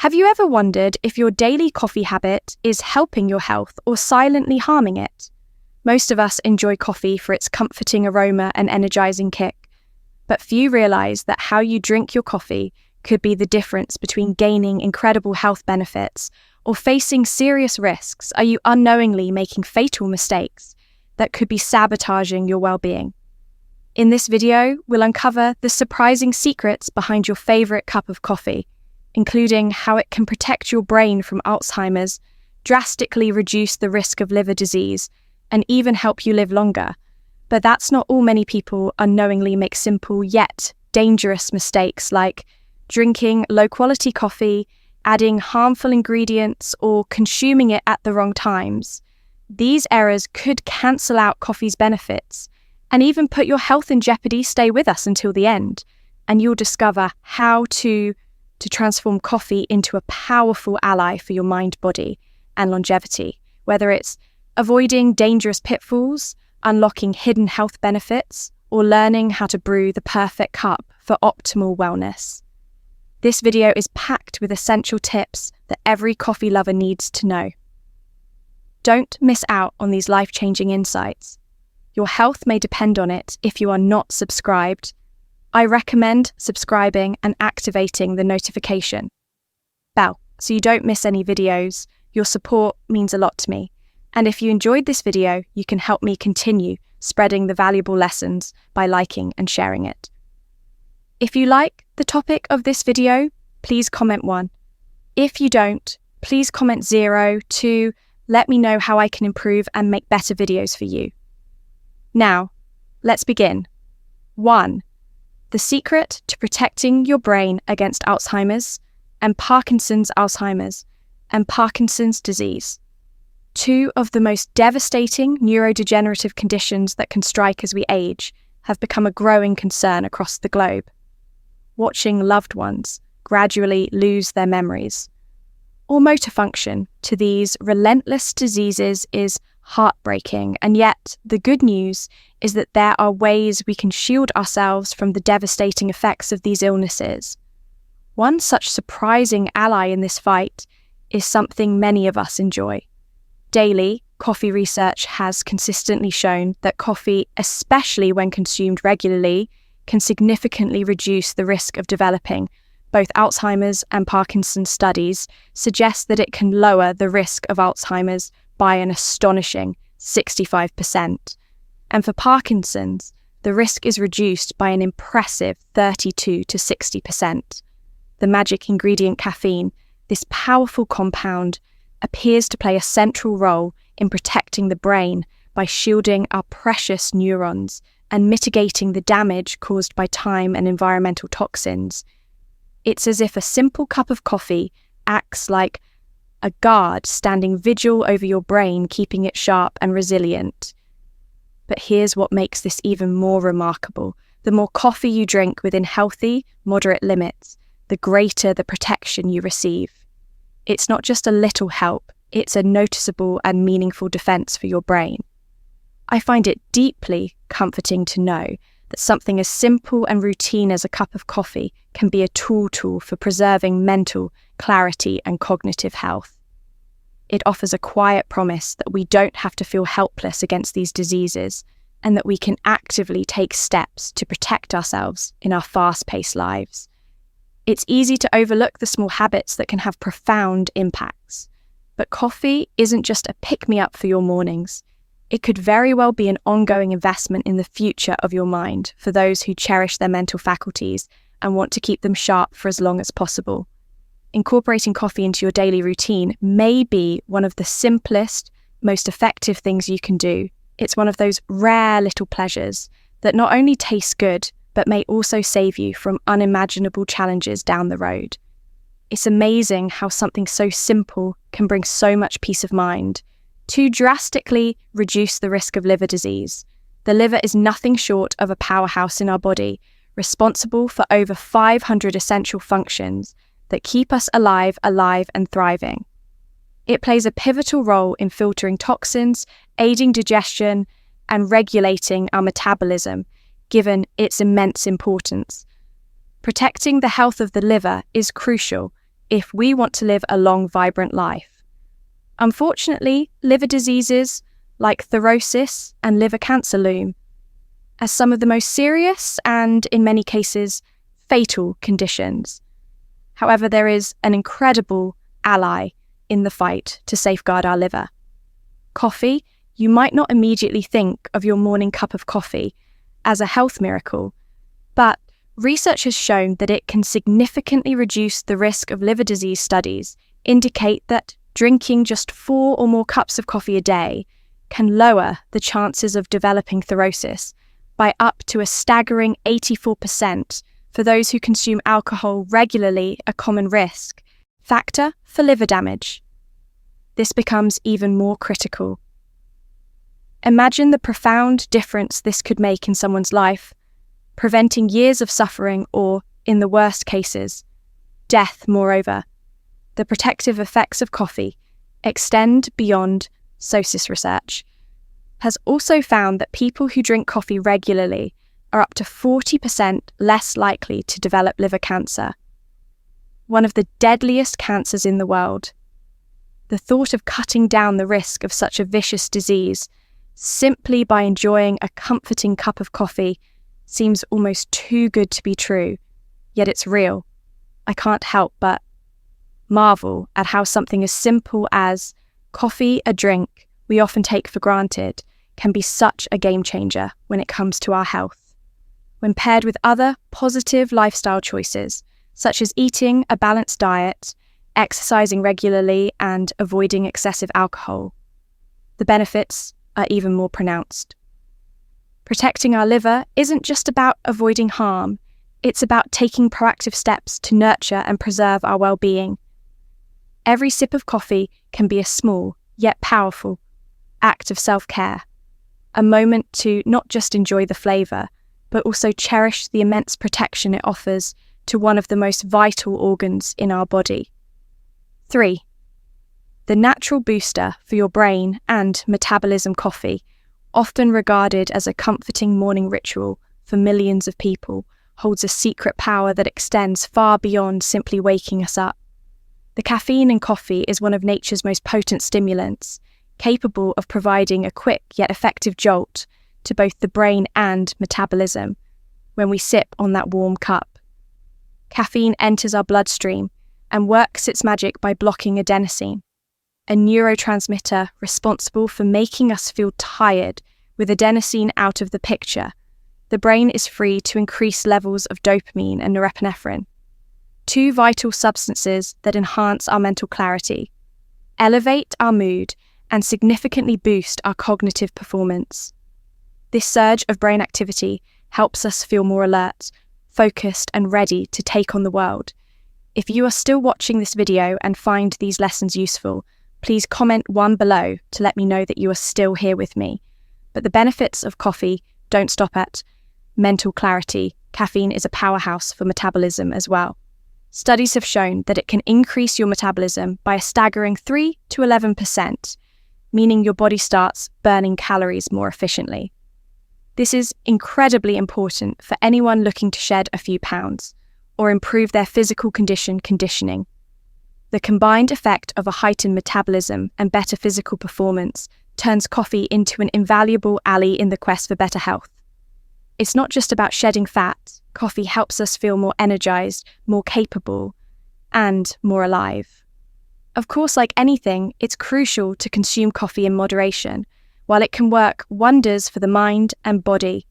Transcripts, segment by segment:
Have you ever wondered if your daily coffee habit is helping your health or silently harming it? Most of us enjoy coffee for its comforting aroma and energizing kick, but few realize that how you drink your coffee could be the difference between gaining incredible health benefits or facing serious risks. Are you unknowingly making fatal mistakes that could be sabotaging your well-being? In this video, we'll uncover the surprising secrets behind your favorite cup of coffee, including how it can protect your brain from Alzheimer's, drastically reduce the risk of liver disease, and even help you live longer. But that's not all. Many people unknowingly make simple yet dangerous mistakes like drinking low-quality coffee, adding harmful ingredients, or consuming it at the wrong times. These errors could cancel out coffee's benefits and even put your health in jeopardy. Stay with us until the end, and you'll discover how to transform coffee into a powerful ally for your mind, body, and longevity. Whether it's avoiding dangerous pitfalls, unlocking hidden health benefits, or learning how to brew the perfect cup for optimal wellness. This video is packed with essential tips that every coffee lover needs to know. Don't miss out on these life-changing insights. Your health may depend on it if you are not subscribed. I recommend subscribing and activating the notification bell so you don't miss any videos. Your support means a lot to me. And if you enjoyed this video, you can help me continue spreading the valuable lessons by liking and sharing it. If you like the topic of this video, please comment 1. If you don't, please comment 0 to let me know how I can improve and make better videos for you. Now, let's begin. 1. The secret to protecting your brain against Alzheimer's and Parkinson's disease. 2 of the most devastating neurodegenerative conditions that can strike as we age have become a growing concern across the globe. Watching loved ones gradually lose their memories or motor function to these relentless diseases is heartbreaking, and yet the good news is that there are ways we can shield ourselves from the devastating effects of these illnesses. One such surprising ally in this fight is something many of us enjoy. Daily, coffee research has consistently shown that coffee, especially when consumed regularly, can significantly reduce the risk of developing both Alzheimer's and Parkinson's. Studies suggest that it can lower the risk of Alzheimer's by an astonishing 65%. And for Parkinson's, the risk is reduced by an impressive 32 to 60%. The magic ingredient caffeine, this powerful compound, appears to play a central role in protecting the brain by shielding our precious neurons and mitigating the damage caused by time and environmental toxins. It's as if a simple cup of coffee acts like a guard standing vigil over your brain, keeping it sharp and resilient. But here's what makes this even more remarkable. The more coffee you drink within healthy, moderate limits, the greater the protection you receive. It's not just a little help, it's a noticeable and meaningful defense for your brain. I find it deeply comforting to know that something as simple and routine as a cup of coffee can be a tool for preserving mental clarity and cognitive health. It offers a quiet promise that we don't have to feel helpless against these diseases and that we can actively take steps to protect ourselves in our fast-paced lives. It's easy to overlook the small habits that can have profound impacts. But coffee isn't just a pick-me-up for your mornings. It could very well be an ongoing investment in the future of your mind for those who cherish their mental faculties and want to keep them sharp for as long as possible. Incorporating coffee into your daily routine may be one of the simplest, most effective things you can do. It's one of those rare little pleasures that not only taste good, but may also save you from unimaginable challenges down the road. It's amazing how something so simple can bring so much peace of mind to drastically reduce the risk of liver disease. The liver is nothing short of a powerhouse in our body, responsible for over 500 essential functions that keep us alive and thriving. It plays a pivotal role in filtering toxins, aiding digestion, and regulating our metabolism, given its immense importance. Protecting the health of the liver is crucial. if we want to live a long, vibrant life. Unfortunately, liver diseases like cirrhosis and liver cancer loom as some of the most serious and, in many cases, fatal conditions. However, there is an incredible ally in the fight to safeguard our liver. Coffee. You might not immediately think of your morning cup of coffee as a health miracle, but research has shown that it can significantly reduce the risk of liver disease. Studies indicate that drinking just 4 or more cups of coffee a day can lower the chances of developing cirrhosis by up to a staggering 84% for those who consume alcohol regularly, a common risk factor for liver damage. This becomes even more critical. Imagine the profound difference this could make in someone's life, preventing years of suffering or, in the worst cases, death. Moreover, the protective effects of coffee extend beyond SOSIS. Research has also found that people who drink coffee regularly are up to 40% less likely to develop liver cancer, one of the deadliest cancers in the world. The thought of cutting down the risk of such a vicious disease simply by enjoying a comforting cup of coffee seems almost too good to be true, yet it's real. I can't help but marvel at how something as simple as coffee, a drink we often take for granted, can be such a game changer when it comes to our health. When paired with other positive lifestyle choices, such as eating a balanced diet, exercising regularly, and avoiding excessive alcohol, the benefits are even more pronounced. Protecting our liver isn't just about avoiding harm, it's about taking proactive steps to nurture and preserve our well-being. Every sip of coffee can be a small, yet powerful, act of self-care, a moment to not just enjoy the flavour, but also cherish the immense protection it offers to one of the most vital organs in our body. 3. The natural booster for your brain and metabolism. Coffee, often regarded as a comforting morning ritual for millions of people, holds a secret power that extends far beyond simply waking us up. The caffeine in coffee is one of nature's most potent stimulants, capable of providing a quick yet effective jolt to both the brain and metabolism when we sip on that warm cup. Caffeine enters our bloodstream and works its magic by blocking adenosine, a neurotransmitter responsible for making us feel tired. With adenosine out of the picture, the brain is free to increase levels of dopamine and norepinephrine, 2 vital substances that enhance our mental clarity, elevate our mood, and significantly boost our cognitive performance. This surge of brain activity helps us feel more alert, focused, and ready to take on the world. If you are still watching this video and find these lessons useful, please comment 1 below to let me know that you are still here with me. But the benefits of coffee don't stop at mental clarity. Caffeine is a powerhouse for metabolism as well. Studies have shown that it can increase your metabolism by a staggering 3 to 11%, meaning your body starts burning calories more efficiently. This is incredibly important for anyone looking to shed a few pounds or improve their physical conditioning. The combined effect of a heightened metabolism and better physical performance turns coffee into an invaluable ally in the quest for better health. It's not just about shedding fat. Coffee helps us feel more energized, more capable, and more alive. Of course, like anything, it's crucial to consume coffee in moderation. While it can work wonders for the mind and body,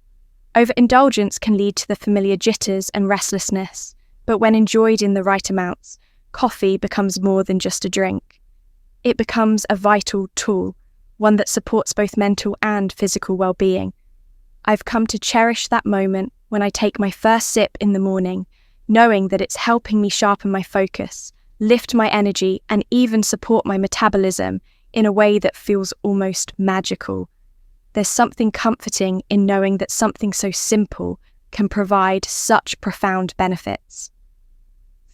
overindulgence can lead to the familiar jitters and restlessness, but when enjoyed in the right amounts, coffee becomes more than just a drink. It becomes a vital tool, one that supports both mental and physical well-being. I've come to cherish that moment when I take my first sip in the morning, knowing that it's helping me sharpen my focus, lift my energy, and even support my metabolism in a way that feels almost magical. There's something comforting in knowing that something so simple can provide such profound benefits.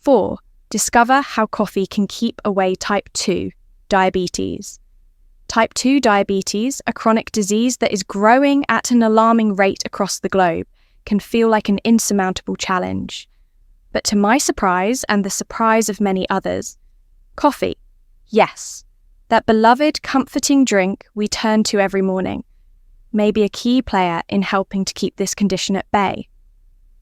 4. Discover how coffee can keep away type 2 diabetes. Type 2 diabetes, a chronic disease that is growing at an alarming rate across the globe, can feel like an insurmountable challenge. But to my surprise, and the surprise of many others, coffee, yes, that beloved comforting drink we turn to every morning, may be a key player in helping to keep this condition at bay.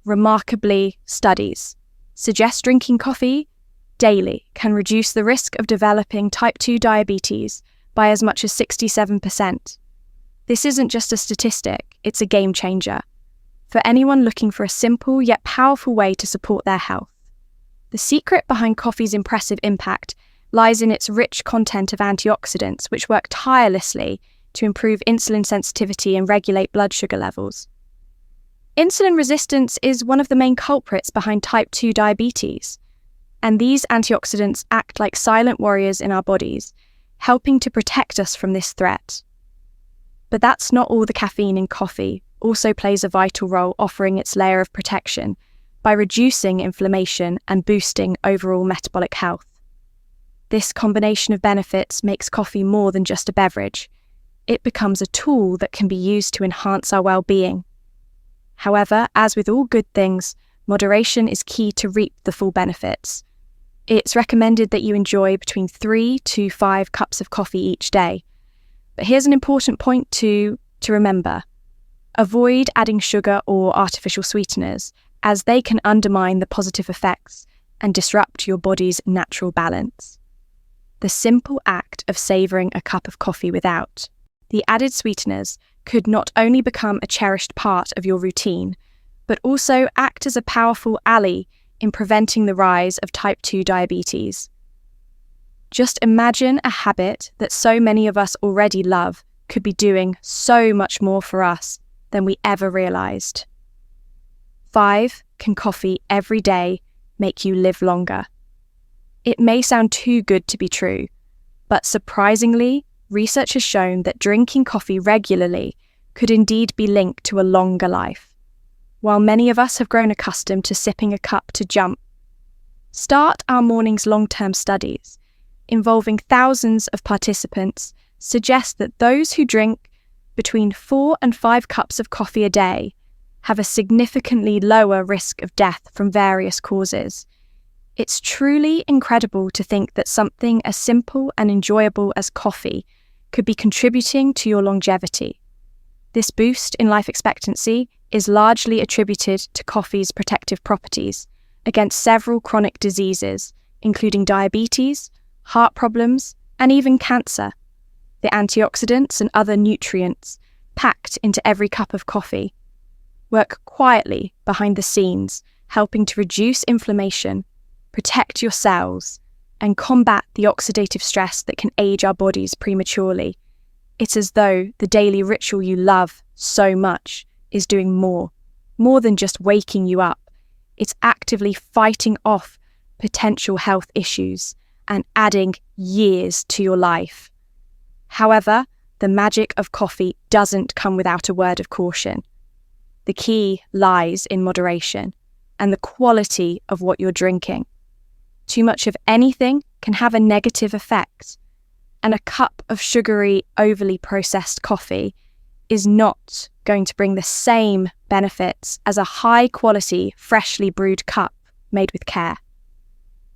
Remarkably, studies suggest drinking coffee daily can reduce the risk of developing type 2 diabetes by as much as 67%. This isn't just a statistic, it's a game changer for anyone looking for a simple yet powerful way to support their health. The secret behind coffee's impressive impact lies in its rich content of antioxidants, which work tirelessly to improve insulin sensitivity and regulate blood sugar levels. Insulin resistance is one of the main culprits behind type 2 diabetes, and these antioxidants act like silent warriors in our bodies, helping to protect us from this threat. But that's not all. The caffeine in coffee also plays a vital role, offering its layer of protection by reducing inflammation and boosting overall metabolic health. This combination of benefits makes coffee more than just a beverage. It becomes a tool that can be used to enhance our well-being. However, as with all good things, moderation is key to reap the full benefits. It's recommended that you enjoy between 3 to 5 cups of coffee each day. But here's an important point to remember. Avoid adding sugar or artificial sweeteners, as they can undermine the positive effects and disrupt your body's natural balance. The simple act of savouring a cup of coffee without the added sweeteners could not only become a cherished part of your routine, but also act as a powerful ally in preventing the rise of type 2 diabetes. Just imagine a habit that so many of us already love could be doing so much more for us than we ever realised. 5. Can coffee every day make you live longer? It may sound too good to be true, but surprisingly, research has shown that drinking coffee regularly could indeed be linked to a longer life. While many of us have grown accustomed to sipping a cup to jump, Start Our Morning's long-term studies, involving thousands of participants, suggest that those who drink between 4 and 5 cups of coffee a day have a significantly lower risk of death from various causes. It's truly incredible to think that something as simple and enjoyable as coffee could be contributing to your longevity. This boost in life expectancy is largely attributed to coffee's protective properties against several chronic diseases, including diabetes, heart problems, and even cancer. The antioxidants and other nutrients packed into every cup of coffee work quietly behind the scenes, helping to reduce inflammation, protect your cells, and combat the oxidative stress that can age our bodies prematurely. It's as though the daily ritual you love so much is doing more than just waking you up. It's actively fighting off potential health issues and adding years to your life. However, the magic of coffee doesn't come without a word of caution. The key lies in moderation and the quality of what you're drinking. Too much of anything can have a negative effect, and a cup of sugary, overly processed coffee is not going to bring the same benefits as a high-quality, freshly brewed cup made with care.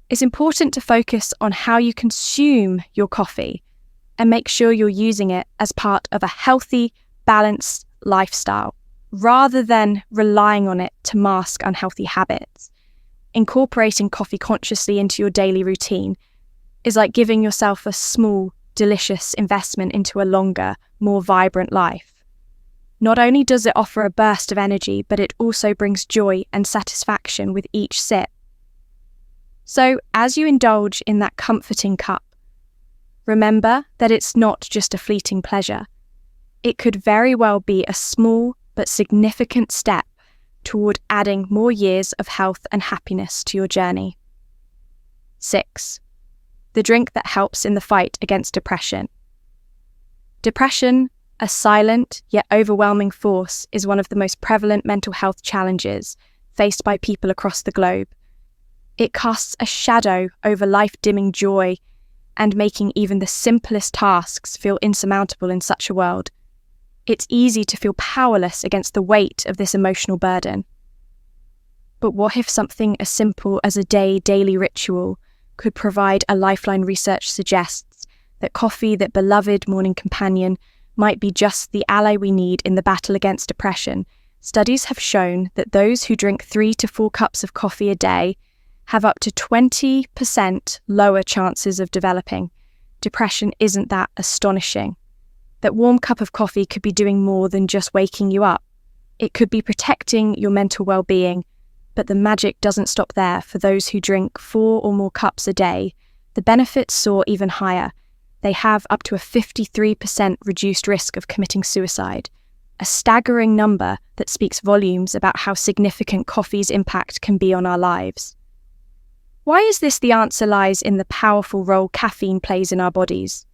It's important to focus on how you consume your coffee and make sure you're using it as part of a healthy, balanced lifestyle, rather than relying on it to mask unhealthy habits. Incorporating coffee consciously into your daily routine is like giving yourself a small, delicious investment into a longer, more vibrant life. Not only does it offer a burst of energy, but it also brings joy and satisfaction with each sip. So, as you indulge in that comforting cup, remember that it's not just a fleeting pleasure. It could very well be a small but significant step toward adding more years of health and happiness to your journey. 6. The drink that helps in the fight against depression. Depression, a silent yet overwhelming force, is one of the most prevalent mental health challenges faced by people across the globe. It casts a shadow over life-dimming joy and making even the simplest tasks feel insurmountable in such a world. It's easy to feel powerless against the weight of this emotional burden. But what if something as simple as a daily ritual could provide a lifeline? Research suggests that coffee, that beloved morning companion, might be just the ally we need in the battle against depression. Studies have shown that those who drink 3 to 4 cups of coffee a day have up to 20% lower chances of developing depression. Isn't that astonishing? That warm cup of coffee could be doing more than just waking you up. It could be protecting your mental well-being, but the magic doesn't stop there. For those who drink 4 or more cups a day, the benefits soar even higher. They have up to a 53% reduced risk of committing suicide, a staggering number that speaks volumes about how significant coffee's impact can be on our lives. Why is this? The answer lies in the powerful role caffeine plays in our bodies.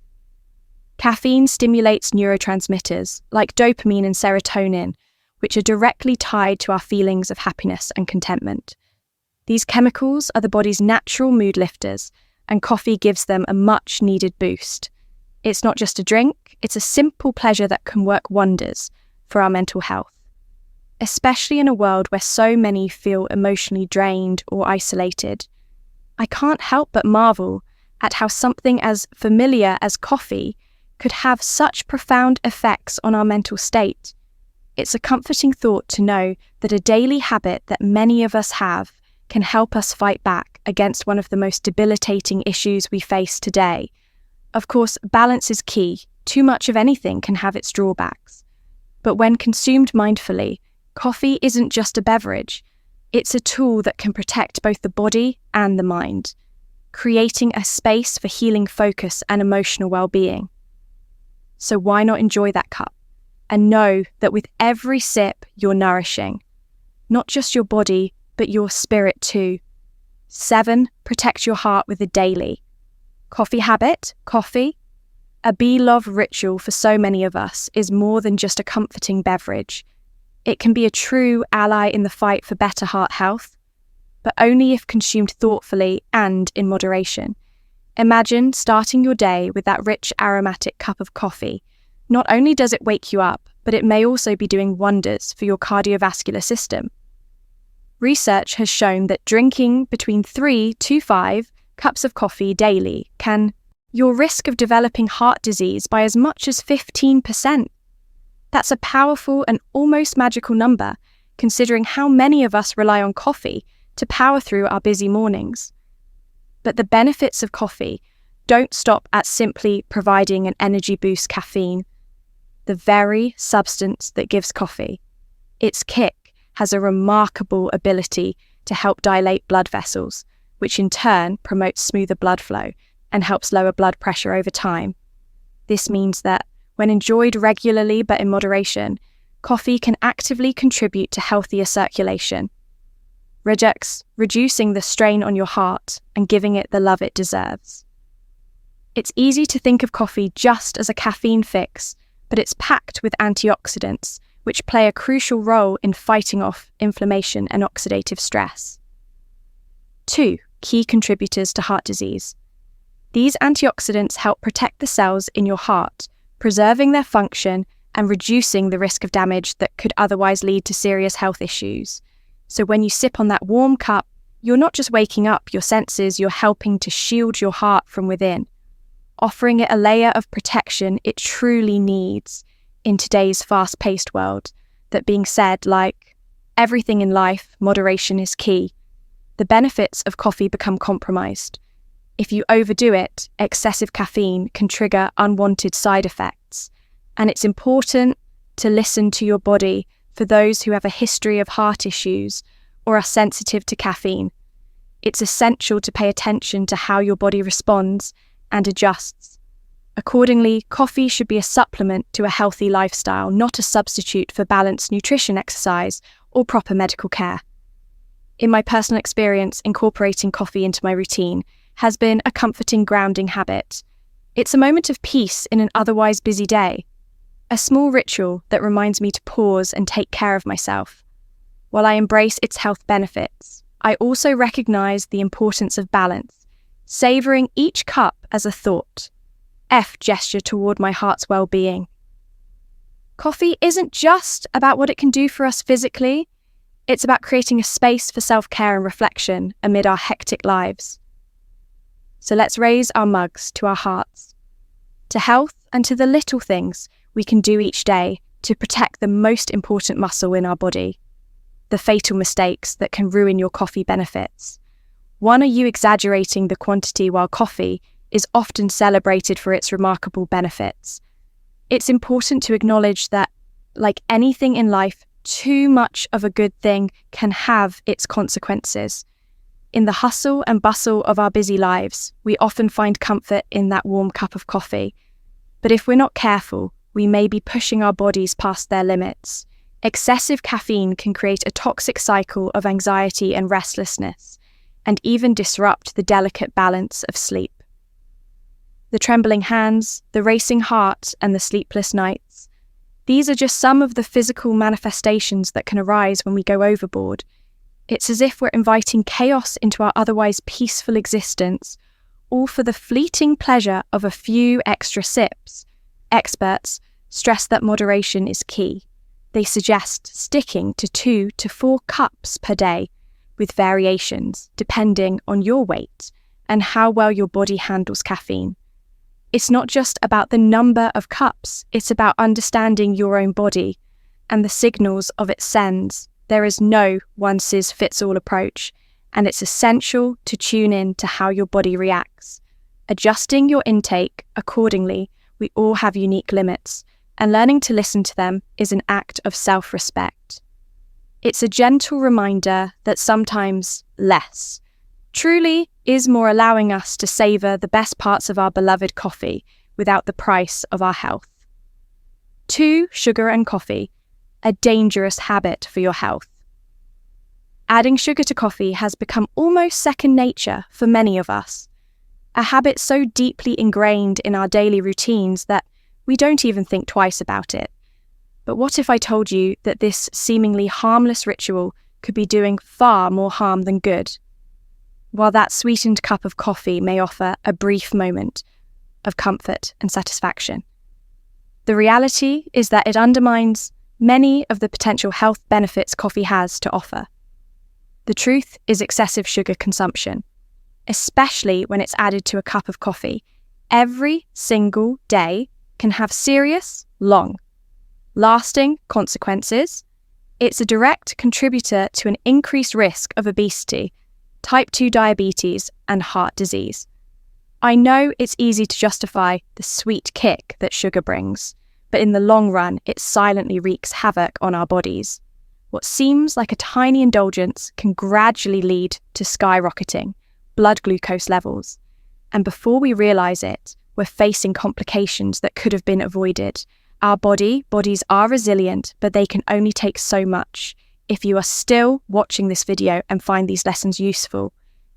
Caffeine stimulates neurotransmitters like dopamine and serotonin, which are directly tied to our feelings of happiness and contentment. These chemicals are the body's natural mood lifters, and coffee gives them a much-needed boost. It's not just a drink, it's a simple pleasure that can work wonders for our mental health. Especially in a world where so many feel emotionally drained or isolated, I can't help but marvel at how something as familiar as coffee could have such profound effects on our mental state. It's a comforting thought to know that a daily habit that many of us have can help us fight back against one of the most debilitating issues we face today. Of course, balance is key. Too much of anything can have its drawbacks. But when consumed mindfully, coffee isn't just a beverage. It's a tool that can protect both the body and the mind, creating a space for healing focus and emotional well-being. So why not enjoy that cup and know that with every sip you're nourishing, not just your body, but your spirit too. 7. Protect your heart with a daily coffee habit. Coffee, a beloved ritual for so many of us, is more than just a comforting beverage. It can be a true ally in the fight for better heart health, but only if consumed thoughtfully and in moderation. Imagine starting your day with that rich, aromatic cup of coffee. Not only does it wake you up, but it may also be doing wonders for your cardiovascular system. Research has shown that drinking between 3 to 5 cups of coffee daily can your risk of developing heart disease by as much as 15%. That's a powerful and almost magical number, considering how many of us rely on coffee to power through our busy mornings. But the benefits of coffee don't stop at simply providing an energy boost. Caffeine, the very substance that gives coffee, its kick has a remarkable ability to help dilate blood vessels, which in turn promotes smoother blood flow and helps lower blood pressure over time. This means that when enjoyed regularly but in moderation, coffee can actively contribute to healthier circulation, reducing the strain on your heart and giving it the love it deserves. It's easy to think of coffee just as a caffeine fix, but it's packed with antioxidants, which play a crucial role in fighting off inflammation and oxidative stress. 2. Key contributors to heart disease. These antioxidants help protect the cells in your heart, preserving their function and reducing the risk of damage that could otherwise lead to serious health issues. So when you sip on that warm cup, you're not just waking up your senses, you're helping to shield your heart from within, offering it a layer of protection it truly needs in today's fast-paced world. That being said, like everything in life, moderation is key. The benefits of coffee become compromised. If you overdo it, excessive caffeine can trigger unwanted side effects, and it's important to listen to your body for those who have a history of heart issues or are sensitive to caffeine. It's essential to pay attention to how your body responds and adjusts. Accordingly, coffee should be a supplement to a healthy lifestyle, not a substitute for balanced nutrition, exercise, or proper medical care. In my personal experience, incorporating coffee into my routine has been a comforting, grounding habit. It's a moment of peace in an otherwise busy day, a small ritual that reminds me to pause and take care of myself. While I embrace its health benefits, I also recognize the importance of balance, savoring each cup as a thought, gesture toward my heart's well-being. Coffee isn't just about what it can do for us physically, It's about creating a space for self-care and reflection amid our hectic lives. So let's raise our mugs to our hearts, to health and to the little things we can do each day to protect the most important muscle in our body, the fatal mistakes that can ruin your coffee benefits. One, are you exaggerating the quantity while coffee is often celebrated for its remarkable benefits? It's important to acknowledge that, like anything in life, too much of a good thing can have its consequences. In the hustle and bustle of our busy lives, we often find comfort in that warm cup of coffee. But if we're not careful, we may be pushing our bodies past their limits. Excessive caffeine can create a toxic cycle of anxiety and restlessness, and even disrupt the delicate balance of sleep. The trembling hands, the racing heart, and the sleepless nights. These are just some of the physical manifestations that can arise when we go overboard. It's as if we're inviting chaos into our otherwise peaceful existence, all for the fleeting pleasure of a few extra sips. Experts stress that moderation is key. They suggest sticking to 2 to 4 cups per day, with variations depending on your weight and how well your body handles caffeine. It's not just about the number of cups, it's about understanding your own body and the signals of it sends. There is no one-size-fits-all approach, and it's essential to tune in to how your body reacts. Adjusting your intake accordingly. We all have unique limits, and learning to listen to them is an act of self-respect. It's a gentle reminder that sometimes less truly is more, allowing us to savour the best parts of our beloved coffee without the price of our health. 2, sugar and coffee, a dangerous habit for your health. Adding sugar to coffee has become almost second nature for many of us, a habit so deeply ingrained in our daily routines that we don't even think twice about it. But what if I told you that this seemingly harmless ritual could be doing far more harm than good? While that sweetened cup of coffee may offer a brief moment of comfort and satisfaction, the reality is that it undermines many of the potential health benefits coffee has to offer. The truth is excessive sugar consumption, especially when it's added to a cup of coffee, every single day can have serious, long, lasting consequences. It's a direct contributor to an increased risk of obesity, type 2 diabetes, and heart disease. I know it's easy to justify the sweet kick that sugar brings, but in the long run, it silently wreaks havoc on our bodies. What seems like a tiny indulgence can gradually lead to skyrocketing blood glucose levels. And before we realise it, we're facing complications that could have been avoided. Our bodies are resilient, but they can only take so much. If you are still watching this video and find these lessons useful,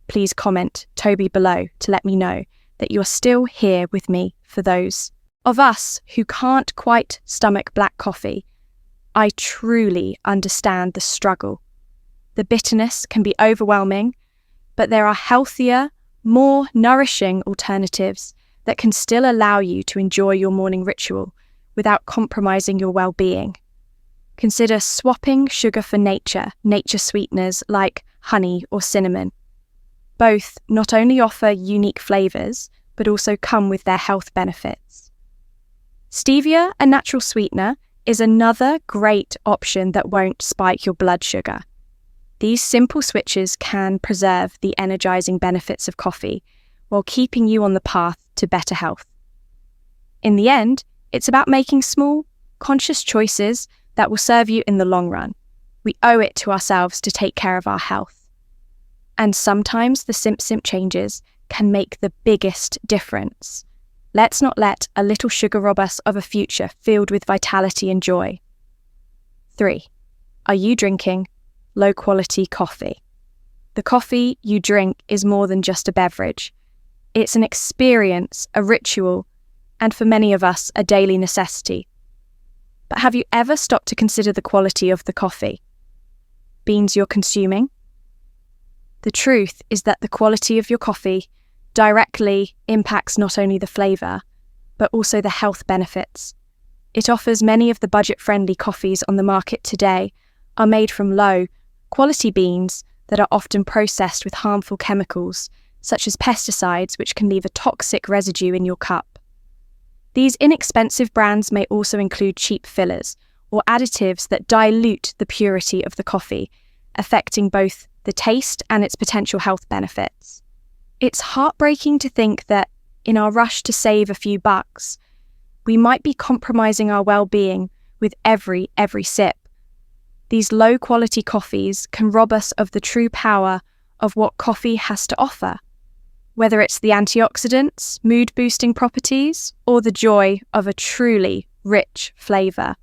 please comment Toby below to let me know that you're still here with me. For those of us who can't quite stomach black coffee, I truly understand the struggle. The bitterness can be overwhelming, but there are healthier, more nourishing alternatives that can still allow you to enjoy your morning ritual without compromising your well-being. Consider swapping sugar for nature sweeteners like honey or cinnamon. Both not only offer unique flavours, but also come with their health benefits. Stevia, a natural sweetener, is another great option that won't spike your blood sugar. These simple switches can preserve the energizing benefits of coffee while keeping you on the path to better health. In the end, it's about making small, conscious choices that will serve you in the long run. We owe it to ourselves to take care of our health. And sometimes the simp changes can make the biggest difference. Let's not let a little sugar rob us of a future filled with vitality and joy. 3. Are you drinking low-quality coffee? The coffee you drink is more than just a beverage. It's an experience, a ritual, and for many of us, a daily necessity. But have you ever stopped to consider the quality of the coffee? Beans you're consuming? The truth is that the quality of your coffee directly impacts not only the flavour, but also the health benefits. It offers many of the budget-friendly coffees on the market today are made from low, quality beans that are often processed with harmful chemicals, such as pesticides, which can leave a toxic residue in your cup. These inexpensive brands may also include cheap fillers or additives that dilute the purity of the coffee, affecting both the taste and its potential health benefits. It's heartbreaking to think that, in our rush to save a few bucks, we might be compromising our well-being with every sip. These low-quality coffees can rob us of the true power of what coffee has to offer, whether it's the antioxidants, mood-boosting properties, or the joy of a truly rich flavour.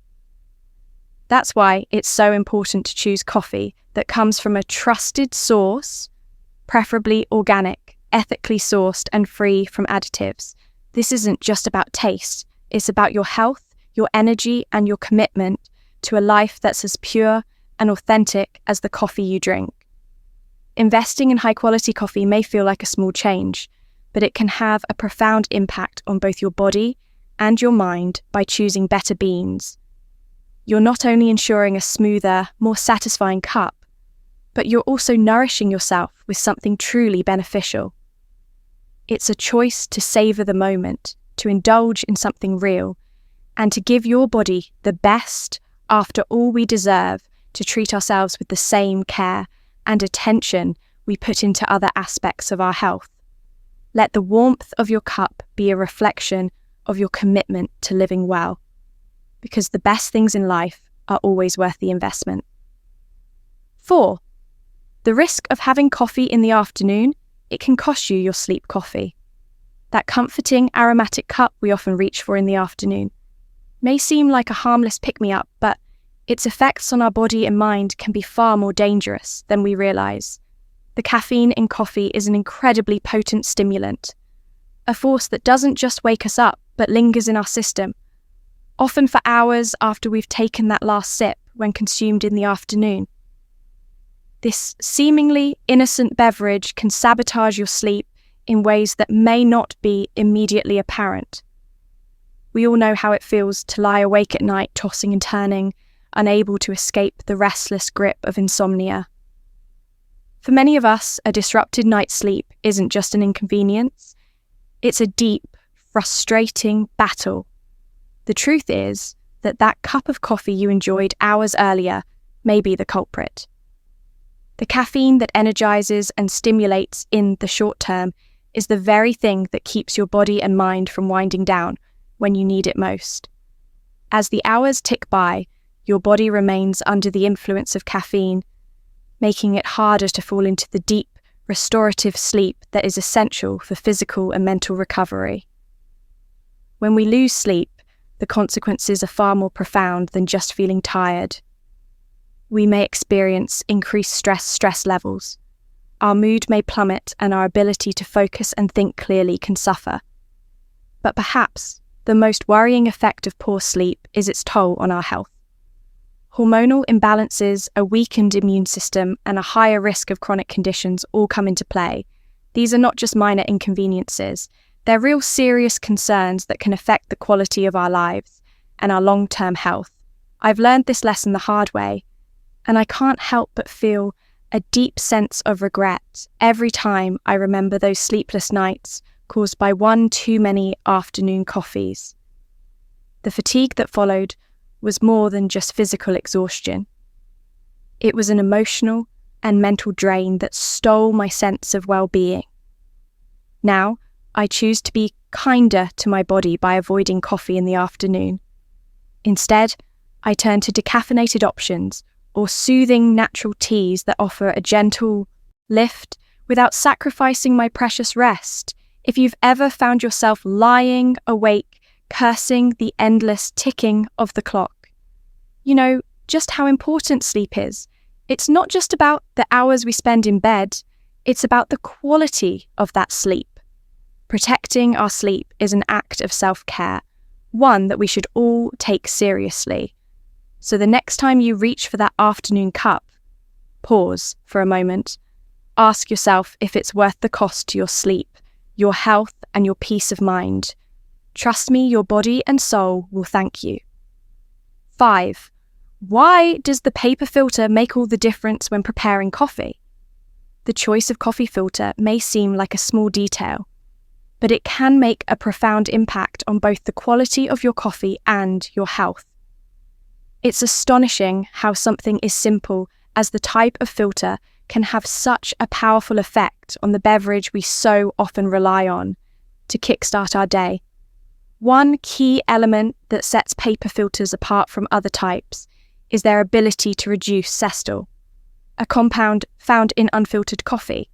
That's why it's so important to choose coffee that comes from a trusted source, preferably organic, ethically sourced, and free from additives. This isn't just about taste, it's about your health, your energy, and your commitment to a life that's as pure and authentic as the coffee you drink. Investing in high-quality coffee may feel like a small change, but it can have a profound impact on both your body and your mind by choosing better beans. You're not only ensuring a smoother, more satisfying cup, but you're also nourishing yourself with something truly beneficial. It's a choice to savor the moment, to indulge in something real, and to give your body the best after all we deserve to treat ourselves with the same care and attention we put into other aspects of our health. Let the warmth of your cup be a reflection of your commitment to living well, because the best things in life are always worth the investment. 4. The risk of having coffee in the afternoon, it can cost you your sleep coffee. That comforting, aromatic cup we often reach for in the afternoon may seem like a harmless pick-me-up, but its effects on our body and mind can be far more dangerous than we realise. The caffeine in coffee is an incredibly potent stimulant, a force that doesn't just wake us up, but lingers in our system, often for hours after we've taken that last sip when consumed in the afternoon. This seemingly innocent beverage can sabotage your sleep in ways that may not be immediately apparent. We all know how it feels to lie awake at night, tossing and turning, unable to escape the restless grip of insomnia. For many of us, a disrupted night's sleep isn't just an inconvenience, it's a deep, frustrating battle. The truth is that cup of coffee you enjoyed hours earlier may be the culprit. The caffeine that energizes and stimulates in the short term is the very thing that keeps your body and mind from winding down when you need it most. As the hours tick by, your body remains under the influence of caffeine, making it harder to fall into the deep, restorative sleep that is essential for physical and mental recovery. When we lose sleep, the consequences are far more profound than just feeling tired. We may experience increased stress levels. Our mood may plummet and our ability to focus and think clearly can suffer. But perhaps the most worrying effect of poor sleep is its toll on our health. Hormonal imbalances, a weakened immune system, and a higher risk of chronic conditions all come into play. These are not just minor inconveniences. They're real serious concerns that can affect the quality of our lives and our long-term health. I've learned this lesson the hard way, and I can't help but feel a deep sense of regret every time I remember those sleepless nights caused by one too many afternoon coffees. The fatigue that followed was more than just physical exhaustion. It was an emotional and mental drain that stole my sense of well-being. Now, I choose to be kinder to my body by avoiding coffee in the afternoon. Instead, I turn to decaffeinated options or soothing natural teas that offer a gentle lift without sacrificing my precious rest. If you've ever found yourself lying awake, cursing the endless ticking of the clock, you know just how important sleep is. It's not just about the hours we spend in bed, it's about the quality of that sleep. Protecting our sleep is an act of self-care, one that we should all take seriously. So the next time you reach for that afternoon cup, pause for a moment. Ask yourself if it's worth the cost to your sleep, your health, and your peace of mind. Trust me, your body and soul will thank you. 5. Why does the paper filter make all the difference when preparing coffee? The choice of coffee filter may seem like a small detail, but it can make a profound impact on both the quality of your coffee and your health. It's astonishing how something as simple as the type of filter can have such a powerful effect on the beverage we so often rely on to kickstart our day. One key element that sets paper filters apart from other types is their ability to reduce cestol, a compound found in unfiltered coffee.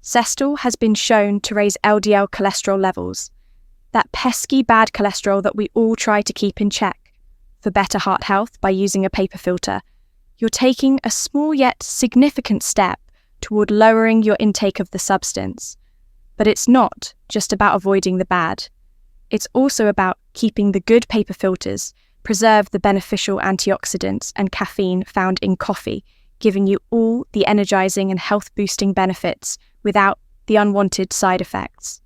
Cestol has been shown to raise LDL cholesterol levels, that pesky bad cholesterol that we all try to keep in check. For better heart health by using a paper filter, you're taking a small yet significant step toward lowering your intake of the substance. But it's not just about avoiding the bad. It's also about keeping the good paper filters preserve the beneficial antioxidants and caffeine found in coffee, giving you all the energizing and health-boosting benefits without the unwanted side effects.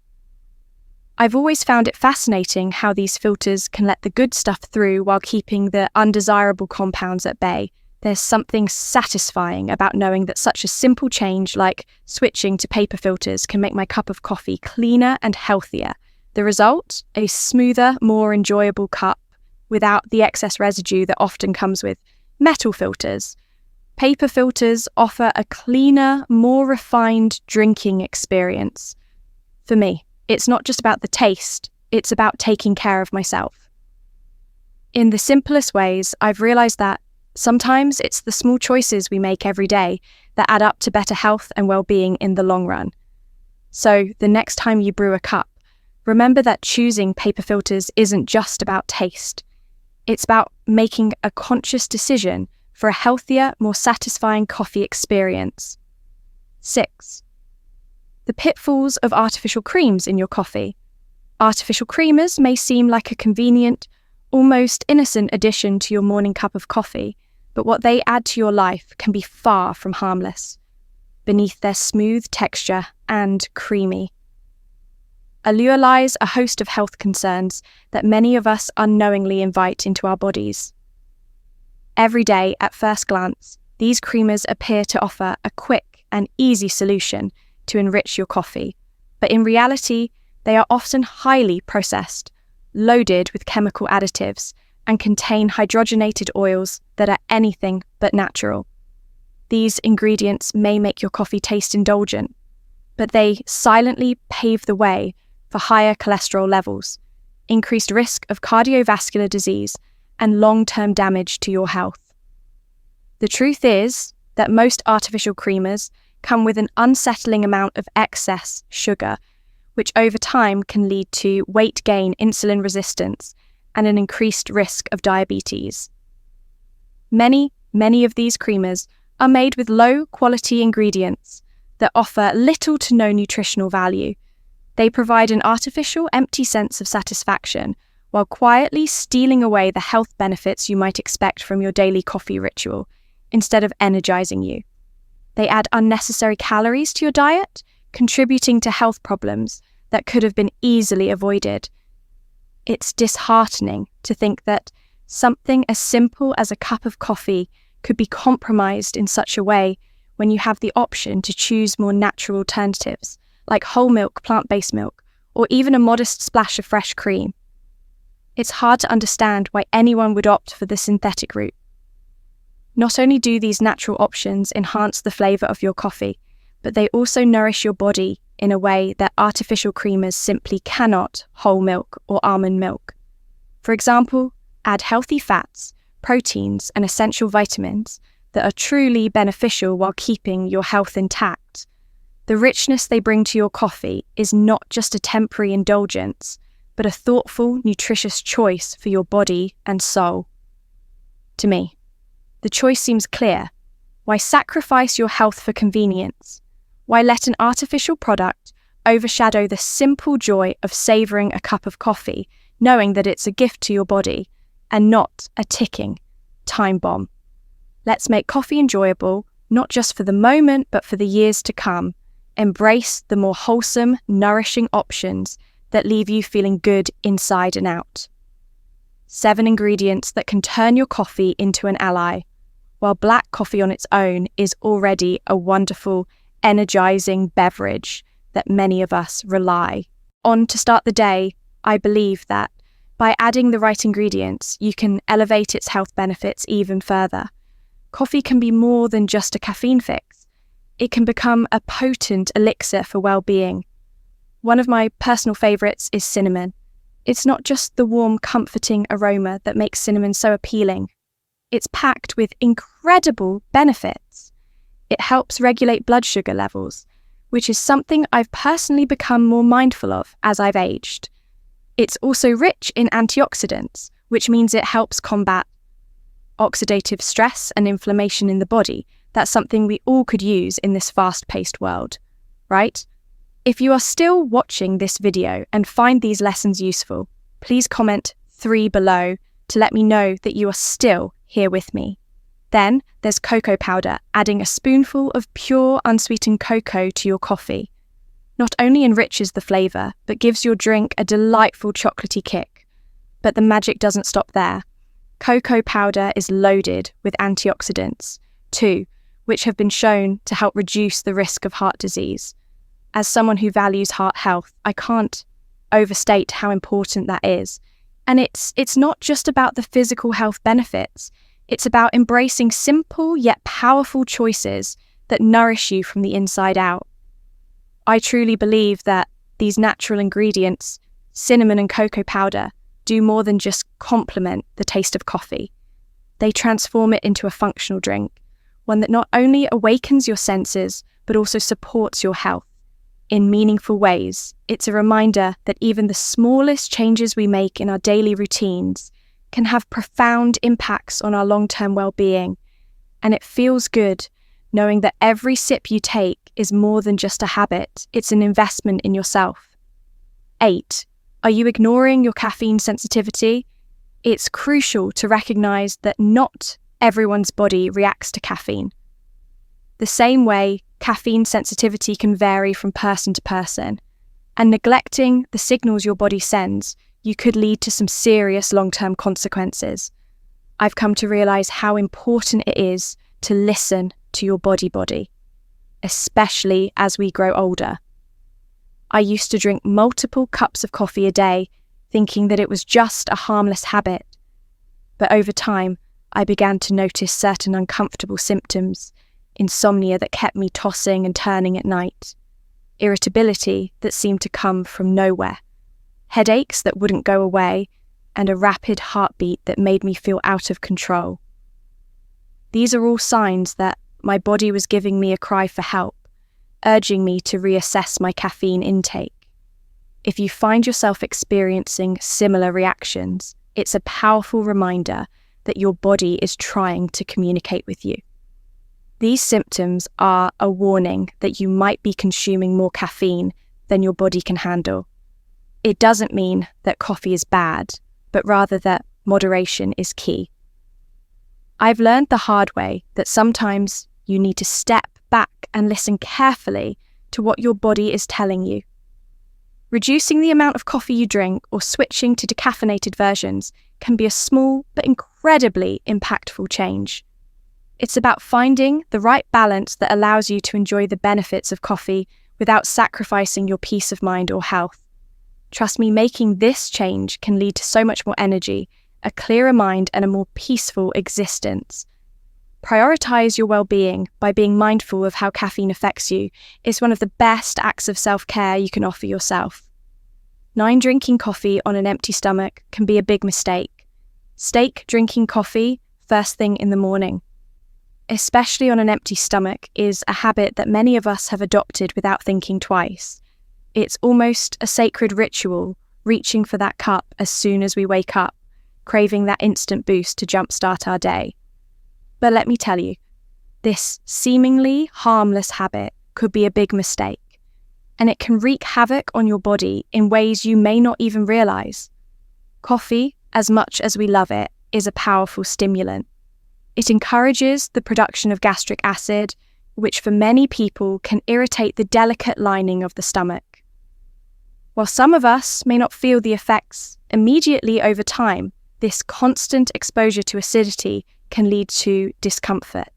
I've always found it fascinating how these filters can let the good stuff through while keeping the undesirable compounds at bay. There's something satisfying about knowing that such a simple change like switching to paper filters can make my cup of coffee cleaner and healthier. The result? A smoother, more enjoyable cup without the excess residue that often comes with metal filters. Paper filters offer a cleaner, more refined drinking experience. For me, it's not just about the taste, it's about taking care of myself. In the simplest ways, I've realized that sometimes it's the small choices we make every day that add up to better health and well-being in the long run. So the next time you brew a cup, remember that choosing paper filters isn't just about taste. It's about making a conscious decision for a healthier, more satisfying coffee experience. 6. The pitfalls of artificial creams in your coffee. Artificial creamers may seem like a convenient, almost innocent addition to your morning cup of coffee, but what they add to your life can be far from harmless, beneath their smooth texture and creamy. Allure lies a host of health concerns that many of us unknowingly invite into our bodies. Every day, at first glance, these creamers appear to offer a quick and easy solution to enrich your coffee, but in reality, they are often highly processed, loaded with chemical additives, and contain hydrogenated oils that are anything but natural. These ingredients may make your coffee taste indulgent, but they silently pave the way for higher cholesterol levels, increased risk of cardiovascular disease, and long-term damage to your health. The truth is that most artificial creamers come with an unsettling amount of excess sugar, which over time can lead to weight gain, insulin resistance, and an increased risk of diabetes. Many of these creamers are made with low-quality ingredients that offer little to no nutritional value. They provide an artificial, empty sense of satisfaction while quietly stealing away the health benefits you might expect from your daily coffee ritual, instead of energizing you. They add unnecessary calories to your diet, contributing to health problems that could have been easily avoided. It's disheartening to think that something as simple as a cup of coffee could be compromised in such a way when you have the option to choose more natural alternatives, like whole milk, plant-based milk, or even a modest splash of fresh cream. It's hard to understand why anyone would opt for the synthetic route. Not only do these natural options enhance the flavour of your coffee, but they also nourish your body in a way that artificial creamers simply cannot, whole milk or almond milk. For example, add healthy fats, proteins, and essential vitamins that are truly beneficial while keeping your health intact. The richness they bring to your coffee is not just a temporary indulgence, but a thoughtful, nutritious choice for your body and soul. To me, the choice seems clear. Why sacrifice your health for convenience? Why let an artificial product overshadow the simple joy of savouring a cup of coffee, knowing that it's a gift to your body and not a ticking time bomb? Let's make coffee enjoyable, not just for the moment, but for the years to come. Embrace the more wholesome, nourishing options that leave you feeling good inside and out. 7 ingredients that can turn your coffee into an ally, while black coffee on its own is already a wonderful, energizing beverage that many of us rely on to start the day. I believe that by adding the right ingredients, you can elevate its health benefits even further. Coffee can be more than just a caffeine fix. It can become a potent elixir for well-being. One of my personal favourites is cinnamon. It's not just the warm, comforting aroma that makes cinnamon so appealing. It's packed with incredible benefits. It helps regulate blood sugar levels, which is something I've personally become more mindful of as I've aged. It's also rich in antioxidants, which means it helps combat oxidative stress and inflammation in the body. That's something we all could use in this fast-paced world, right? If you are still watching this video and find these lessons useful, please comment 3 below to let me know that you are still here with me. Then there's cocoa powder, adding a spoonful of pure unsweetened cocoa to your coffee. Not only enriches the flavour, but gives your drink a delightful chocolatey kick. But the magic doesn't stop there. Cocoa powder is loaded with antioxidants, too, which have been shown to help reduce the risk of heart disease. As someone who values heart health, I can't overstate how important that is. And it's not just about the physical health benefits. It's about embracing simple yet powerful choices that nourish you from the inside out. I truly believe that these natural ingredients, cinnamon and cocoa powder, do more than just complement the taste of coffee. They transform it into a functional drink, one that not only awakens your senses, but also supports your health in meaningful ways. It's a reminder that even the smallest changes we make in our daily routines can have profound impacts on our long-term well-being. And it feels good knowing that every sip you take is more than just a habit, it's an investment in yourself. 8. Are you ignoring your caffeine sensitivity? It's crucial to recognize that not everyone's body reacts to caffeine. The same way, caffeine sensitivity can vary from person to person, and neglecting the signals your body sends, you could lead to some serious long-term consequences. I've come to realize how important it is to listen to your body, especially as we grow older. I used to drink multiple cups of coffee a day, thinking that it was just a harmless habit. But over time, I began to notice certain uncomfortable symptoms, insomnia that kept me tossing and turning at night, irritability that seemed to come from nowhere, headaches that wouldn't go away, and a rapid heartbeat that made me feel out of control. These are all signs that my body was giving me a cry for help, urging me to reassess my caffeine intake. If you find yourself experiencing similar reactions, it's a powerful reminder that your body is trying to communicate with you. These symptoms are a warning that you might be consuming more caffeine than your body can handle. It doesn't mean that coffee is bad, but rather that moderation is key. I've learned the hard way that sometimes you need to step back and listen carefully to what your body is telling you. Reducing the amount of coffee you drink or switching to decaffeinated versions can be a small but incredibly impactful change. It's about finding the right balance that allows you to enjoy the benefits of coffee without sacrificing your peace of mind or health. Trust me, making this change can lead to so much more energy, a clearer mind, and a more peaceful existence. Prioritize your well-being by being mindful of how caffeine affects you. It's one of the best acts of self-care you can offer yourself. 9. Drinking coffee on an empty stomach can be a big mistake. Stake drinking coffee first thing in the morning, especially on an empty stomach, is a habit that many of us have adopted without thinking twice. It's almost a sacred ritual, reaching for that cup as soon as we wake up, craving that instant boost to jumpstart our day. But let me tell you, this seemingly harmless habit could be a big mistake, and it can wreak havoc on your body in ways you may not even realize. Coffee, as much as we love it, is a powerful stimulant. It encourages the production of gastric acid, which for many people can irritate the delicate lining of the stomach. While some of us may not feel the effects immediately over time, This constant exposure to acidity can lead to discomfort,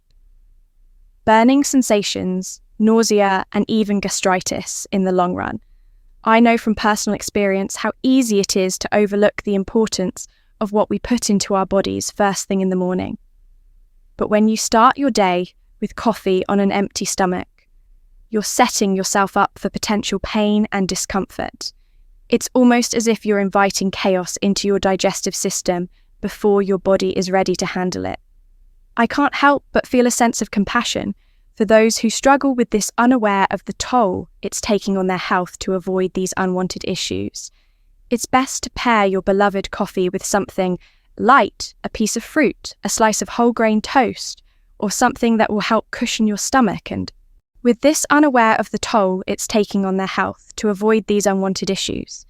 burning sensations, nausea, and even gastritis in the long run. I know from personal experience how easy it is to overlook the importance of what we put into our bodies first thing in the morning. But when you start your day with coffee on an empty stomach, you're setting yourself up for potential pain and discomfort. It's almost as if you're inviting chaos into your digestive system before your body is ready to handle it. I can't help but feel a sense of compassion for those who struggle with this, unaware of the toll it's taking on their health to avoid these unwanted issues. It's best to pair your beloved coffee with something light, a piece of fruit, a slice of whole grain toast, or something that will help cushion your stomach. And with this, unaware of the toll it's taking on their health to avoid these unwanted issues,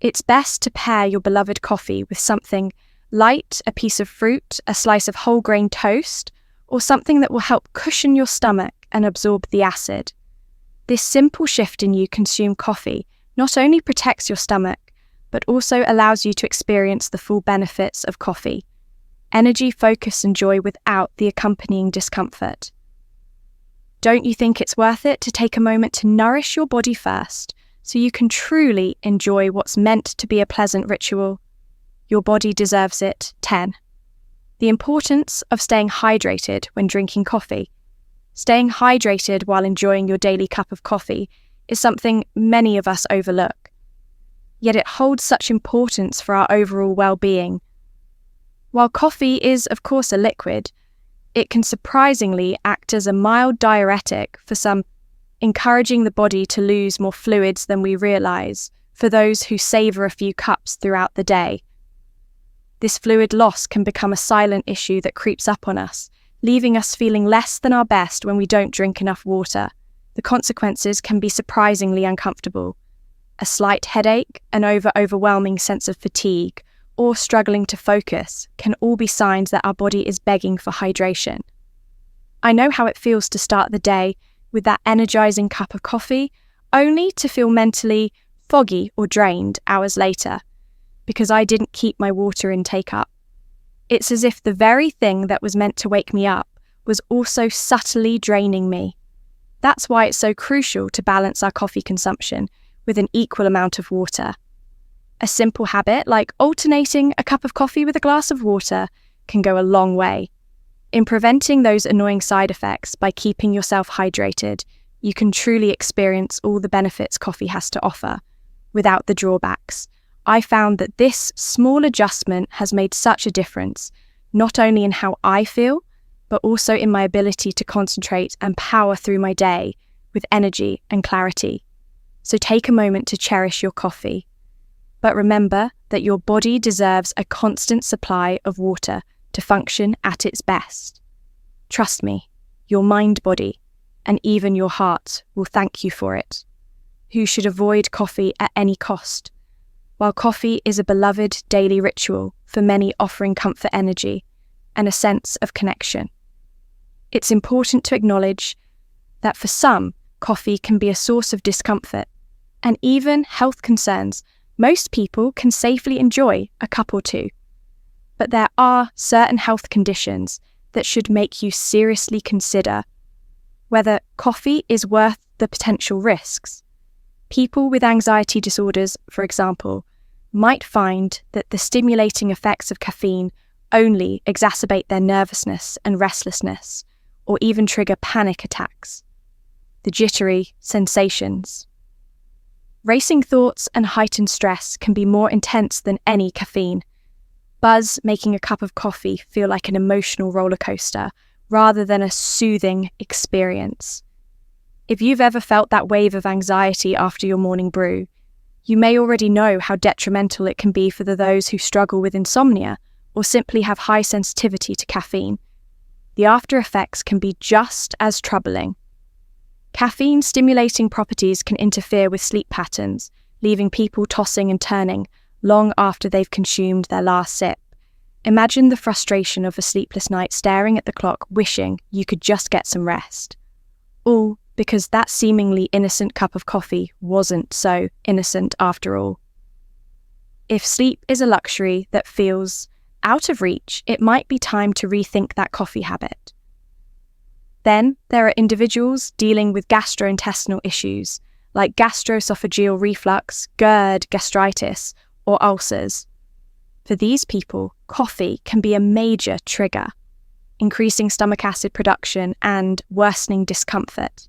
it's best to pair your beloved coffee with something light, a piece of fruit, a slice of whole grain toast, or something that will help cushion your stomach and absorb the acid. This simple shift in you consume coffee not only protects your stomach, but also allows you to experience the full benefits of coffee: energy, focus, and joy without the accompanying discomfort. Don't you think it's worth it to take a moment to nourish your body first so you can truly enjoy what's meant to be a pleasant ritual? Your body deserves it. 10. The importance of staying hydrated when drinking coffee. Staying hydrated while enjoying your daily cup of coffee is something many of us overlook. Yet it holds such importance for our overall well-being. While coffee is, of course, a liquid, it can surprisingly act as a mild diuretic for some, encouraging the body to lose more fluids than we realize for those who savor a few cups throughout the day. This fluid loss can become a silent issue that creeps up on us, leaving us feeling less than our best when we don't drink enough water. The consequences can be surprisingly uncomfortable. A slight headache, an overwhelming sense of fatigue, or struggling to focus can all be signs that our body is begging for hydration. I know how it feels to start the day with that energizing cup of coffee, only to feel mentally foggy or drained hours later, because I didn't keep my water intake up. It's as if the very thing that was meant to wake me up was also subtly draining me. That's why it's so crucial to balance our coffee consumption with an equal amount of water. A simple habit like alternating a cup of coffee with a glass of water can go a long way. In preventing those annoying side effects by keeping yourself hydrated, you can truly experience all the benefits coffee has to offer without the drawbacks. I found that this small adjustment has made such a difference, not only in how I feel, but also in my ability to concentrate and power through my day with energy and clarity. So take a moment to cherish your coffee. But remember that your body deserves a constant supply of water to function at its best. Trust me, your mind, body, and even your heart will thank you for it. Who should avoid coffee at any cost? While coffee is a beloved daily ritual for many, offering comfort, energy, and a sense of connection, it's important to acknowledge that for some, coffee can be a source of discomfort and even health concerns. Most people can safely enjoy a cup or two, but there are certain health conditions that should make you seriously consider whether coffee is worth the potential risks. People with anxiety disorders, for example, might find that the stimulating effects of caffeine only exacerbate their nervousness and restlessness, or even trigger panic attacks. The jittery sensations. Racing thoughts and heightened stress can be more intense than any caffeine. Buzz making a cup of coffee feel like an emotional roller coaster rather than a soothing experience. If you've ever felt that wave of anxiety after your morning brew, you may already know how detrimental it can be for those who struggle with insomnia or simply have high sensitivity to caffeine. The after effects can be just as troubling. Caffeine stimulating properties can interfere with sleep patterns, leaving people tossing and turning long after they've consumed their last sip. Imagine the frustration of a sleepless night staring at the clock, wishing you could just get some rest. All because that seemingly innocent cup of coffee wasn't so innocent after all. If sleep is a luxury that feels out of reach, it might be time to rethink that coffee habit. Then there are individuals dealing with gastrointestinal issues like gastroesophageal reflux, GERD, gastritis, or ulcers. For these people, coffee can be a major trigger, increasing stomach acid production and worsening discomfort.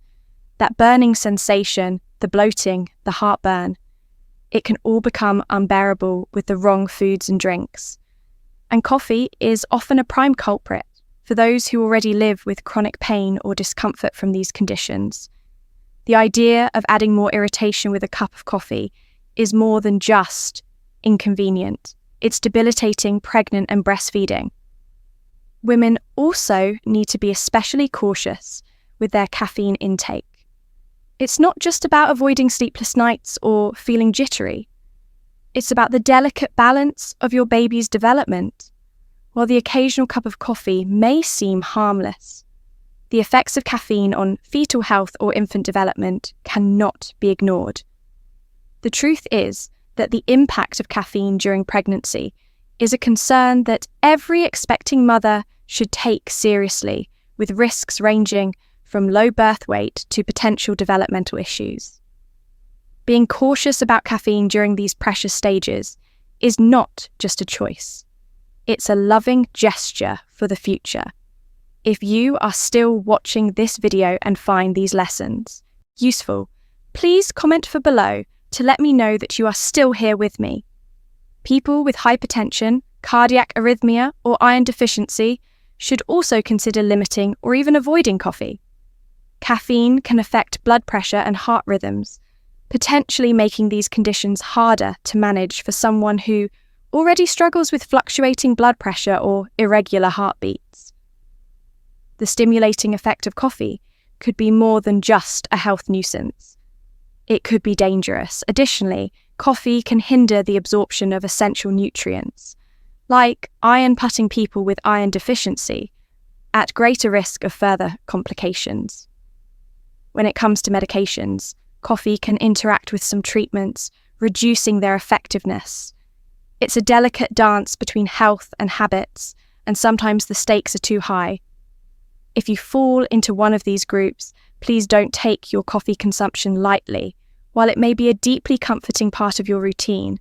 That burning sensation, the bloating, the heartburn, it can all become unbearable with the wrong foods and drinks. And coffee is often a prime culprit for those who already live with chronic pain or discomfort from these conditions. The idea of adding more irritation with a cup of coffee is more than just inconvenient. It's debilitating pregnant and breastfeeding. Women also need to be especially cautious with their caffeine intake. It's not just about avoiding sleepless nights or feeling jittery. It's about the delicate balance of your baby's development. While the occasional cup of coffee may seem harmless, the effects of caffeine on fetal health or infant development cannot be ignored. The truth is that the impact of caffeine during pregnancy is a concern that every expecting mother should take seriously, with risks ranging from low birth weight to potential developmental issues. Being cautious about caffeine during these precious stages is not just a choice. It's a loving gesture for the future. If you are still watching this video and find these lessons useful, please comment for below to let me know that you are still here with me. People with hypertension, cardiac arrhythmia, or iron deficiency should also consider limiting or even avoiding coffee. Caffeine can affect blood pressure and heart rhythms, potentially making these conditions harder to manage for someone who already struggles with fluctuating blood pressure or irregular heartbeats. The stimulating effect of coffee could be more than just a health nuisance. It could be dangerous. Additionally, coffee can hinder the absorption of essential nutrients, like iron, putting people with iron deficiency at greater risk of further complications. When it comes to medications, coffee can interact with some treatments, reducing their effectiveness. It's a delicate dance between health and habits, and sometimes the stakes are too high. If you fall into one of these groups, please don't take your coffee consumption lightly. While it may be a deeply comforting part of your routine,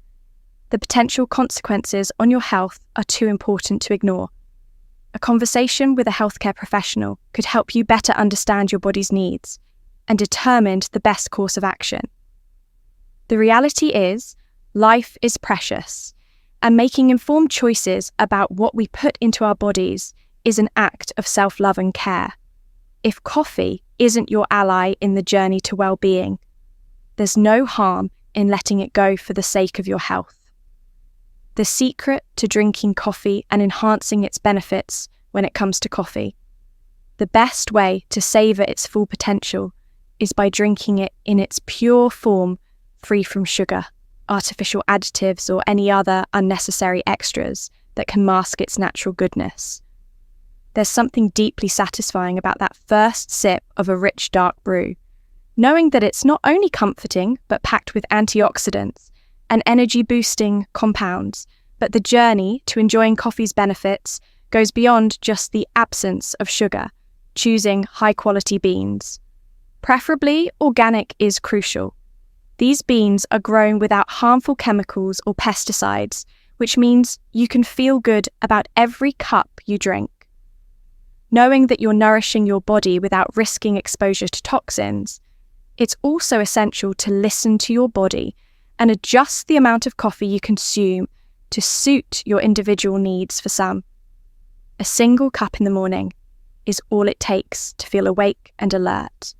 the potential consequences on your health are too important to ignore. A conversation with a healthcare professional could help you better understand your body's needs and determine the best course of action. The reality is, life is precious, and making informed choices about what we put into our bodies is an act of self-love and care. If coffee isn't your ally in the journey to well-being, there's no harm in letting it go for the sake of your health. The secret to drinking coffee and enhancing its benefits when it comes to coffee. The best way to savor its full potential is by drinking it in its pure form, free from sugar, artificial additives, or any other unnecessary extras that can mask its natural goodness. There's something deeply satisfying about that first sip of a rich dark brew, knowing that it's not only comforting but packed with antioxidants and energy-boosting compounds, but the journey to enjoying coffee's benefits goes beyond just the absence of sugar. Choosing high-quality beans, preferably organic, is crucial. These beans are grown without harmful chemicals or pesticides, which means you can feel good about every cup you drink. Knowing that you're nourishing your body without risking exposure to toxins, it's also essential to listen to your body and adjust the amount of coffee you consume to suit your individual needs. For some, a single cup in the morning is all it takes to feel awake and alert,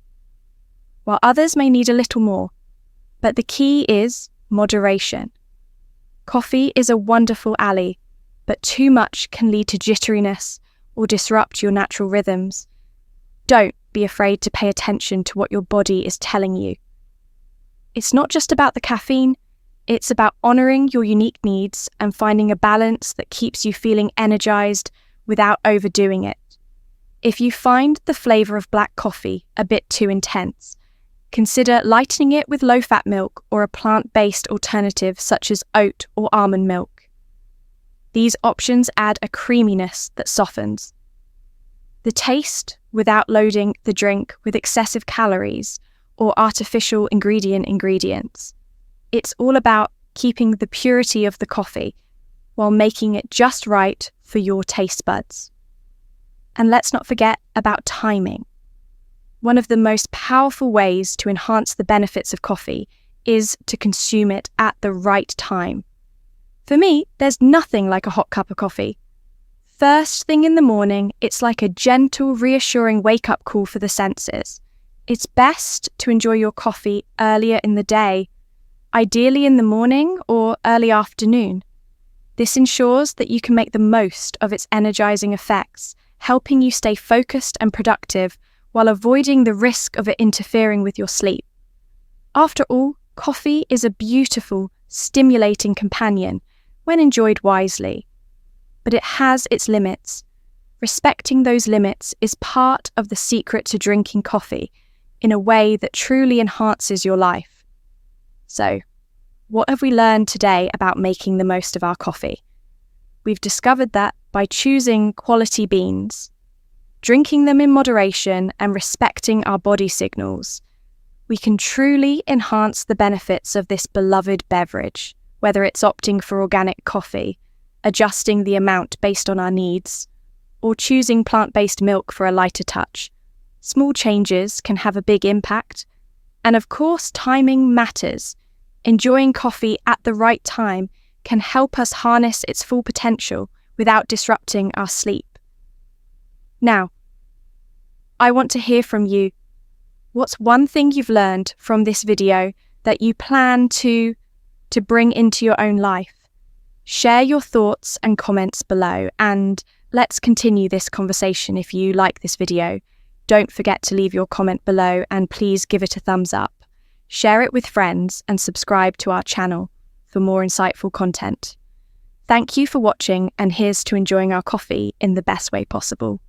while others may need a little more. But the key is moderation. Coffee is a wonderful ally, but too much can lead to jitteriness or disrupt your natural rhythms. Don't be afraid to pay attention to what your body is telling you. It's not just about the caffeine, it's about honoring your unique needs and finding a balance that keeps you feeling energized without overdoing it. If you find the flavor of black coffee a bit too intense, consider lightening it with low-fat milk or a plant-based alternative such as oat or almond milk. These options add a creaminess that softens. The taste, without loading the drink with excessive calories or artificial ingredients. It's all about keeping the purity of the coffee while making it just right for your taste buds. And let's not forget about timing. One of the most powerful ways to enhance the benefits of coffee is to consume it at the right time. For me, there's nothing like a hot cup of coffee. First thing in the morning, it's like a gentle, reassuring wake-up call for the senses. It's best to enjoy your coffee earlier in the day, ideally in the morning or early afternoon. This ensures that you can make the most of its energizing effects, helping you stay focused and productive while avoiding the risk of it interfering with your sleep. After all, coffee is a beautiful, stimulating companion when enjoyed wisely. But it has its limits. Respecting those limits is part of the secret to drinking coffee in a way that truly enhances your life. So, what have we learned today about making the most of our coffee? We've discovered that by choosing quality beans, drinking them in moderation, and respecting our body signals, we can truly enhance the benefits of this beloved beverage, whether it's opting for organic coffee, adjusting the amount based on our needs, or choosing plant-based milk for a lighter touch. Small changes can have a big impact. And of course, timing matters. Enjoying coffee at the right time can help us harness its full potential without disrupting our sleep. Now, I want to hear from you. What's one thing you've learned from this video that you plan to bring into your own life? Share your thoughts and comments below, and let's continue this conversation. If you like this video, don't forget to leave your comment below and please give it a thumbs up. Share it with friends and subscribe to our channel for more insightful content. Thank you for watching, and here's to enjoying our coffee in the best way possible.